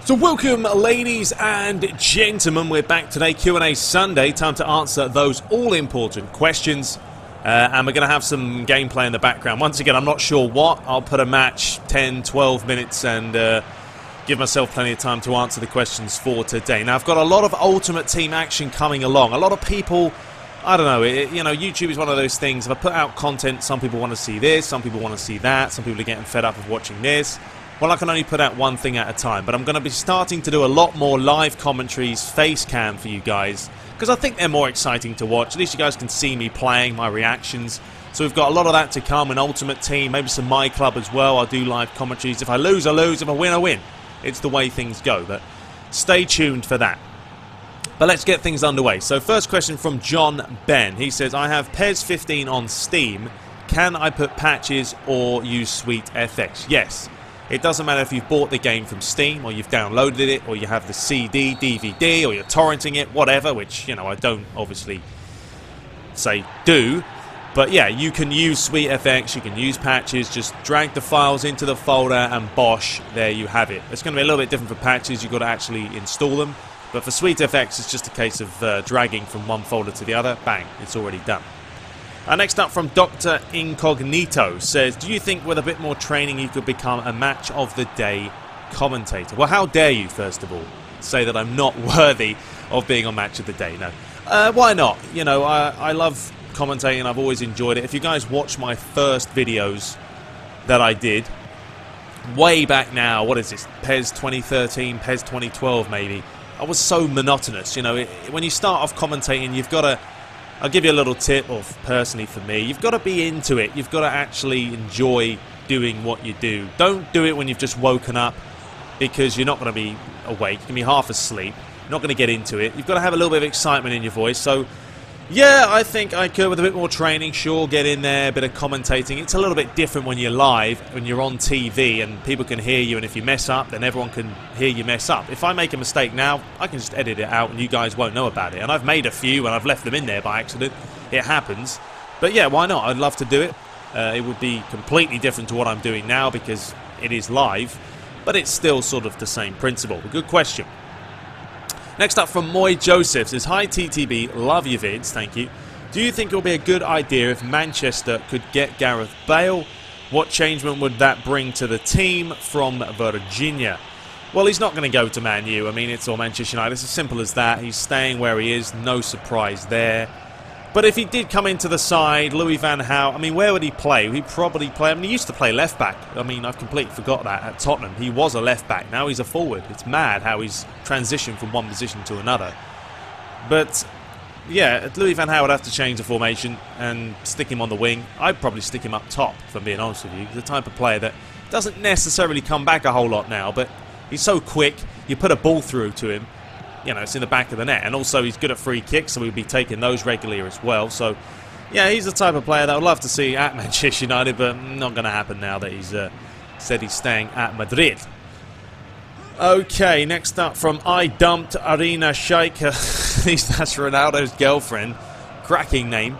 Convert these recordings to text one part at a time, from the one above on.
So welcome, ladies and gentlemen. We're back today, Q&A Sunday. Time to answer those all-important questions. And we're going to have some gameplay in the background. Once again, I'm not sure what. I'll put a match, 10, 12 minutes, and give myself plenty of time to answer the questions for today. Now, I've got a lot of Ultimate Team action coming along. A lot of people, I don't know, YouTube is one of those things. If I put out content, some people want to see this, some people want to see that, some people are getting fed up of watching this. Well, I can only put out one thing at a time, but I'm going to be starting to do a lot more live commentaries, face cam for you guys, because I think they're more exciting to watch. At least you guys can see me playing, my reactions. So we've got a lot of that to come in Ultimate Team, maybe some My Club as well. I'll do live commentaries. If I lose, I lose. If I win, I win. It's the way things go, but stay tuned for that. But let's get things underway. So first question from John Ben. He says, I have PES 15 on Steam. Can I put patches or use Sweet FX? Yes. It doesn't matter if you've bought the game from Steam or you've downloaded it or you have the CD, DVD or you're torrenting it, whatever, which, I don't obviously say do. But yeah, you can use SweetFX, you can use patches, just drag the files into the folder and bosh, there you have it. It's going to be a little bit different for patches, you've got to actually install them. But for SweetFX, it's just a case of dragging from one folder to the other, bang, it's already done. Next up from Dr. Incognito says, do you think with a bit more training you could become a match of the day commentator? Well, how dare you, first of all, say that I'm not worthy of being on match of the day? No. Why not? I love commentating, I've always enjoyed it. If you guys watch my first videos that I did, way back now, what is this, PES 2013, PES 2012 maybe, I was so monotonous. When you start off commentating, you've got to, I'll give you a little tip, or personally for me, you've got to be into it. You've got to actually enjoy doing what you do. Don't do it when you've just woken up, because you're not going to be awake. You're going to be half asleep. You're not going to get into it. You've got to have a little bit of excitement in your voice. So, yeah, I think I could, with a bit more training, sure, get in there, a bit of commentating. It's a little bit different when you're live, when you're on TV, and people can hear you, and if you mess up, then everyone can hear you mess up. If I make a mistake now, I can just edit it out, and you guys won't know about it. And I've made a few, and I've left them in there by accident. It happens. But yeah, why not? I'd love to do it. It would be completely different to what I'm doing now, because it is live, but it's still sort of the same principle. Good question. Next up from Moy Joseph says, hi TTB, love your vids, thank you. Do you think it will be a good idea if Manchester could get Gareth Bale? What changement would that bring to the team? From Virginia. Well, he's not going to go to Man U. I mean, it's all Manchester United. It's as simple as that. He's staying where he is. No surprise there. But if he did come into the side, Louis van Gaal, I mean, where would he play? He'd probably play, he used to play left back. I mean, I've completely forgot that at Tottenham. He was a left back. Now he's a forward. It's mad how he's transitioned from one position to another. But, yeah, Louis van Gaal would have to change the formation and stick him on the wing. I'd probably stick him up top, if I'm being honest with you. He's the type of player that doesn't necessarily come back a whole lot now, but he's so quick, you put a ball through to him, it's in the back of the net. And also he's good at free kicks, so we'll be taking those regularly as well. So, yeah, he's the type of player that I'd love to see at Manchester United, but not going to happen now that he's said he's staying at Madrid. Okay, next up from I Dumped Arena Sheikh. At least that's Ronaldo's girlfriend. Cracking name.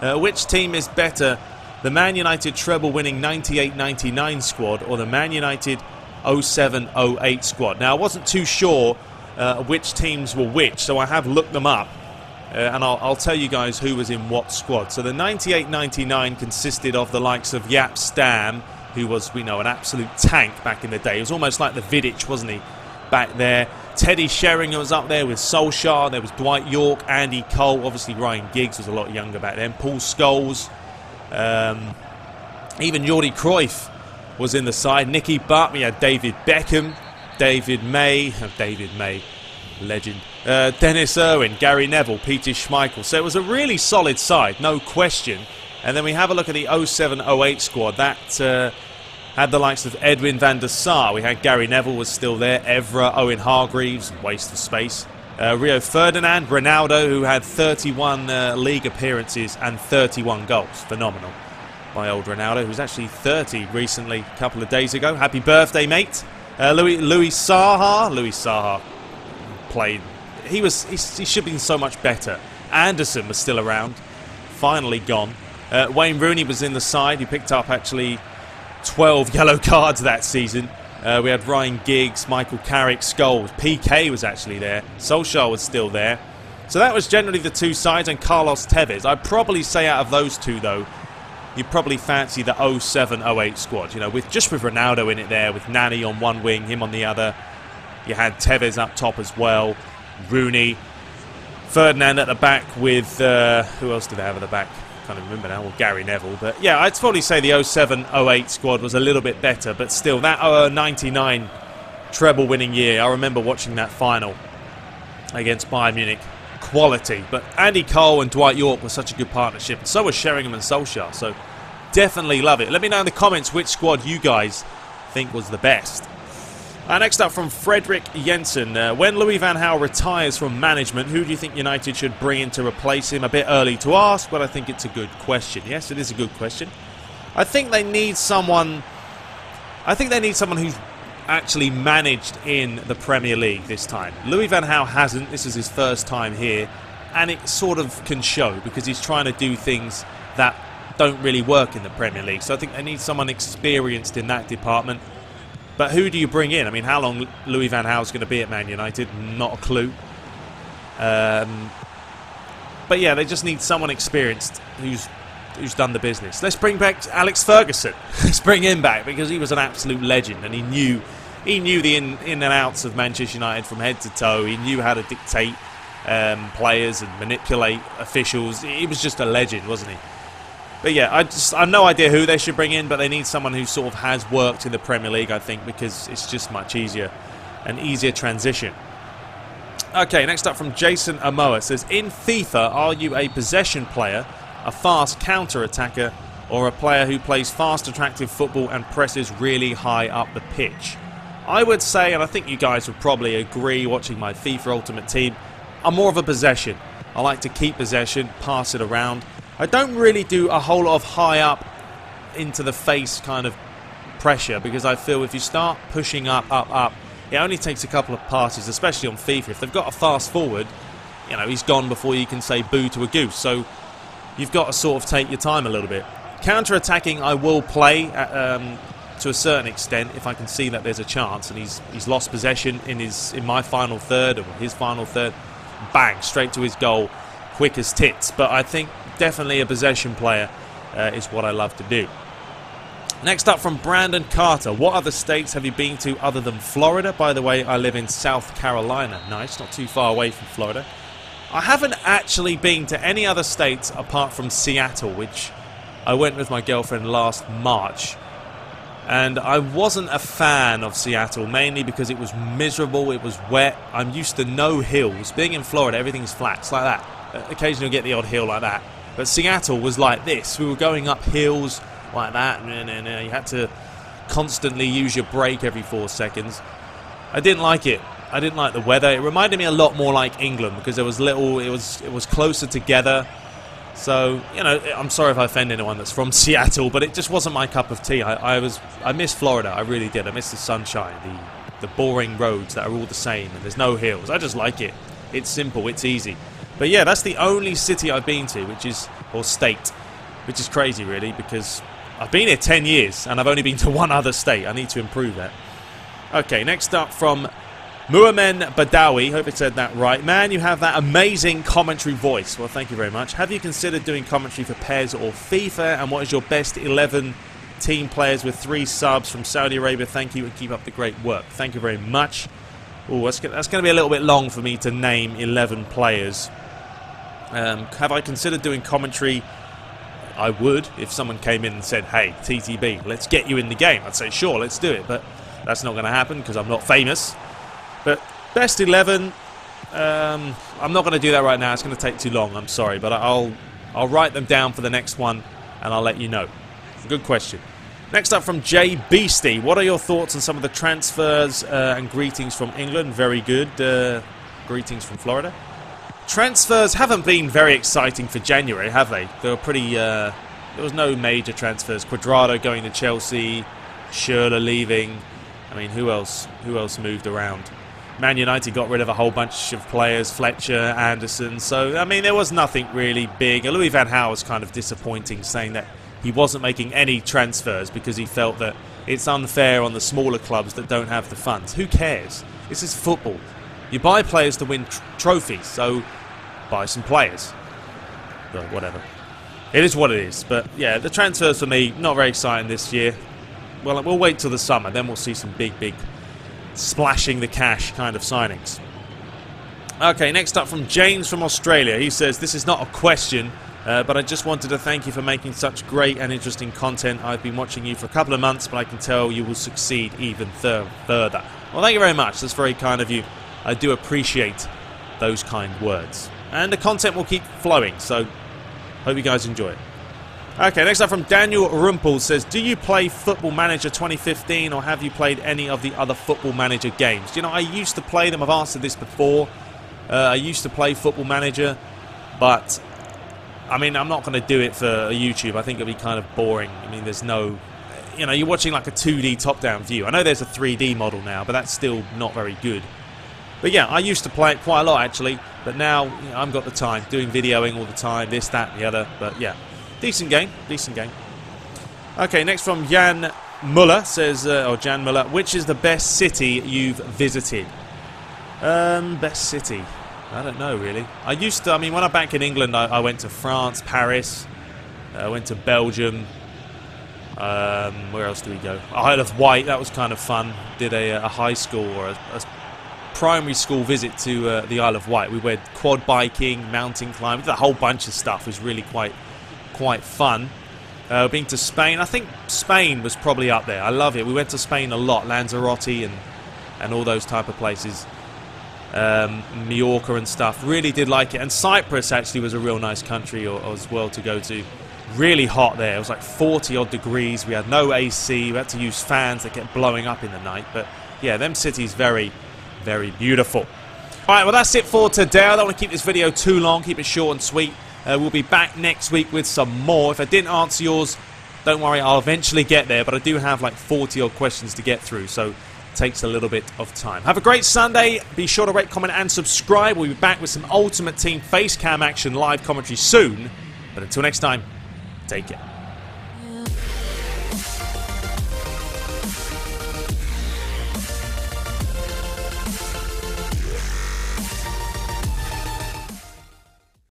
Which team is better, the Man United treble-winning 98-99 squad or the Man United 07-08 squad? Now, I wasn't too sure which teams were which, so I have looked them up, and I'll tell you guys who was in what squad. So the 98-99 consisted of the likes of Jaap Stam, who was, we know, an absolute tank back in the day. He was almost like the Vidic, wasn't he, back there. Teddy Sheringham was up there with Solskjaer. There was Dwight York, Andy Cole. Obviously, Ryan Giggs was a lot younger back then. Paul Scholes. Even Jordi Cruyff was in the side. Nicky Butt. We had David Beckham. David May, legend, Dennis Irwin, Gary Neville, Peter Schmeichel. So it was a really solid side, no question. And then we have a look at the 07-08 squad. That had the likes of Edwin van der Sar. We had Gary Neville was still there, Evra, Owen Hargreaves, waste of space. Rio Ferdinand, Ronaldo, who had 31 league appearances and 31 goals. Phenomenal. My old Ronaldo, who's actually 30 recently, a couple of days ago. Happy birthday, mate. Louis Saha played. He should have been so much better. Anderson was still around, finally gone. Wayne Rooney was in the side. He picked up actually 12 yellow cards that season. We had Ryan Giggs, Michael Carrick, Scholes. PK was actually there. Solskjaer was still there. So that was generally the two sides, and Carlos Tevez. I'd probably say out of those two, though, you'd probably fancy the 07-08 squad. You know, with Ronaldo in it there, with Nani on one wing, him on the other. You had Tevez up top as well, Rooney, Ferdinand at the back with, who else did they have at the back? Can't even remember now, well, Gary Neville. But yeah, I'd probably say the 07-08 squad was a little bit better, but still, that 99 treble winning year, I remember watching that final against Bayern Munich. Quality. But Andy Cole and Dwight York were such a good partnership, and so was Sheringham and Solskjaer, so definitely love it. Let me know in the comments which squad you guys think was the best. Next up from Frederick Jensen. When Louis van Gaal retires from management, who do you think United should bring in to replace him? A bit early to ask, but I think it's a good question. Yes, it is a good question. I think they need someone who's actually managed in the Premier League this time. Louis van Gaal hasn't. This is his first time here, and it sort of can show because he's trying to do things that don't really work in the Premier League. So I think they need someone experienced in that department. But who do you bring in? I mean, how long Louis van Gaal's going to be at Man United? Not a clue. But yeah, they just need someone experienced who's done the business. Let's bring back Alex Ferguson. Let's bring him back because he was an absolute legend, and he knew the in and outs of Manchester United from head to toe. He knew how to dictate players and manipulate officials. He was just a legend, wasn't he? But yeah, I've no idea who they should bring in, but they need someone who sort of has worked in the Premier League, I think, because it's just much easier, an easier transition. Okay, next up from Jason Amoa. It says, in FIFA, are you a possession player, a fast counter-attacker, or a player who plays fast, attractive football and presses really high up the pitch? I would say, and I think you guys would probably agree watching my FIFA Ultimate Team, I'm more of a possession. I like to keep possession, pass it around. I don't really do a whole lot of high up into the face kind of pressure, because I feel if you start pushing up, it only takes a couple of passes, especially on FIFA. If they've got a fast forward, you know, he's gone before you can say boo to a goose. So you've got to sort of take your time a little bit. Counter-attacking I will play to a certain extent if I can see that there's a chance, and he's lost possession in my final third or his final third. Bang, straight to his goal, quick as tits. But I think definitely a possession player is what I love to do. Next up from Brandon Carter. What other states have you been to other than Florida? By the way, I live in South Carolina. Nice, not too far away from Florida. I haven't actually been to any other states apart from Seattle, which I went with my girlfriend last March. And I wasn't a fan of Seattle, mainly because it was miserable, it was wet. I'm used to no hills. Being in Florida, everything's flat. It's like that. Occasionally you'll get the odd hill like that. But Seattle was like this. We were going up hills like that. You had to constantly use your brake every 4 seconds. I didn't like it. I didn't like the weather. It reminded me a lot more like England because there was little. It was closer together. So, you know, I'm sorry if I offend anyone that's from Seattle, but it just wasn't my cup of tea. I miss Florida. I really did. I miss the sunshine, the boring roads that are all the same, and there's no hills. I just like it. It's simple. It's easy. But yeah, that's the only city I've been to, or state, which is crazy, really, because I've been here 10 years and I've only been to one other state. I need to improve that. Okay, next up from Muamen Badawi, hope I said that right. Man, you have that amazing commentary voice. Well, thank you very much. Have you considered doing commentary for PES or FIFA? And what is your best 11 team players with 3 subs from Saudi Arabia? Thank you and keep up the great work. Thank you very much. Oh, that's going to be a little bit long for me to name 11 players. Have I considered doing commentary? I would if someone came in and said, hey, TTB, let's get you in the game. I'd say, sure, let's do it. But that's not going to happen because I'm not famous. But best 11, I'm not going to do that right now. It's going to take too long. I'm sorry. But I'll write them down for the next one and I'll let you know. Good question. Next up from Jay Beastie. What are your thoughts on some of the transfers and greetings from England? Very good. Greetings from Florida. Transfers haven't been very exciting for January, have they? They were pretty... there was no major transfers. Cuadrado going to Chelsea. Schürrle leaving. I mean, who else moved around? Man United got rid of a whole bunch of players. Fletcher, Anderson. So, I mean, there was nothing really big. Louis van Gaal was kind of disappointing, saying that he wasn't making any transfers because he felt that it's unfair on the smaller clubs that don't have the funds. Who cares? This is football. You buy players to win trophies, so buy some players. But whatever. It is what it is. But yeah, the transfers for me, not very exciting this year. Well, we'll wait till the summer, then we'll see some big splashing the cash kind of signings. Okay, next up from James from Australia. He says, this is not a question, but I just wanted to thank you for making such great and interesting content. I've been watching you for a couple of months, but I can tell you will succeed even further. Well, thank you very much. That's very kind of you. I do appreciate those kind words. And the content will keep flowing, so hope you guys enjoy it. Okay, next up from Daniel Rumpel says, do you play Football Manager 2015 or have you played any of the other Football Manager games? You know, I used to play them. I've answered this before. I used to play Football Manager, but I mean, I'm not going to do it for YouTube. I think it'll be kind of boring. I mean, there's no, you know, you're watching like a 2D top-down view. I know there's a 3D model now, but that's still not very good. But yeah, I used to play it quite a lot actually, but now you know, I've got the time, doing videoing all the time, this, that, and the other. But yeah, decent game, decent game. Okay, next from Jan Muller says, or Jan Muller, which is the best city you've visited? Best city? I don't know really. I used to, I mean, when I'm back in England, I went to France, Paris, I went to Belgium. Where else do we go? Isle of Wight, that was kind of fun. Did a high school or a primary school visit to the Isle of Wight. We went quad biking, mountain climbing, did a whole bunch of stuff. It was really quite fun. Being to Spain, I think Spain was probably up there. I love it. We went to Spain a lot, Lanzarote and all those type of places. Mallorca and stuff. Really did like it. And Cyprus actually was a real nice country as well to go to. Really hot there. It was like 40 odd degrees. We had no AC. We had to use fans that kept blowing up in the night. But yeah, them cities very beautiful. Alright, well that's it for today. I don't want to keep this video too long. Keep it short and sweet. We'll be back next week with some more. If I didn't answer yours, don't worry, I'll eventually get there. But I do have like 40 odd questions to get through. So takes a little bit of time. Have a great Sunday. Be sure to rate, comment and subscribe. We'll be back with some Ultimate Team face cam action live commentary soon. But until next time, take care.